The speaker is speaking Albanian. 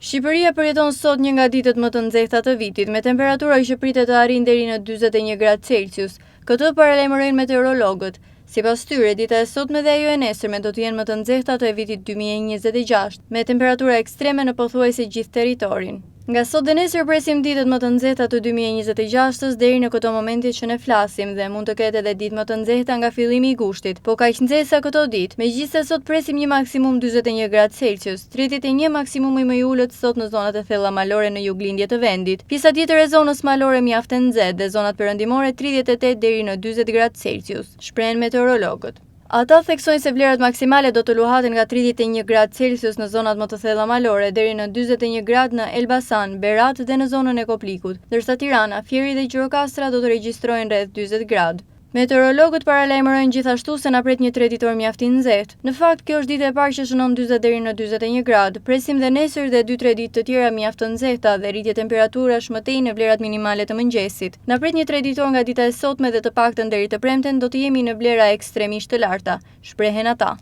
Shqipëria përjeton sot një nga ditët më të nxehta të vitit, me temperatura që pritet të arrijë deri në 41 gradë Celsius. Këtë paralajmërojnë meteorologët. Sipas tyre, dita e sotme dhe ajo e nesërme do të jenë më të nxehta të vitit 2026, me temperatura ekstreme në pothuajse gjithë territorin. Nga sot dhe nesër presim ditët më të nxehta të 2026-s deri në këto momente që ne flasim dhe mund të ketë edhe ditë më të nxehta nga fillimi i gushtit, po kaq nxehta këto ditë. Megjithëse sot presim një maksimum 41 gradë Celsius, 31 maksimumi më i ulët sot në zonat e thella malore në juglindje të vendit. Pjesa tjetër e zonës malore mjaft e nxehtë dhe zonat perëndimore 38 deri në 40 gradë Celsius, shprehen meteorologët. Ata theksojnë se vlerat maksimale do të luhaten nga 31 gradë Celsius në zonat më të thella malore deri në 41 gradë në Elbasan, Berat dhe në zonën e Koplikut, ndërsa Tirana, Fieri dhe Gjirokastra do të regjistrojnë rreth 40 gradë. Meteorologët paralajmërojnë gjithashtu se na pret një treditor mjaft i nxehtë. Në fakt, kjo është ditë e parë që shënon 40 deri në 41 gradë. Presim dhe nesër dhe 2-3 ditë të tjera mjaft të nxehta dhe rritje temperaturash më tej në vlerat minimale të mëngjesit. Na pret një treditor nga dita e sotme dhe të paktën deri të premten do të jemi në vlera ekstremisht të larta, shprehen ata.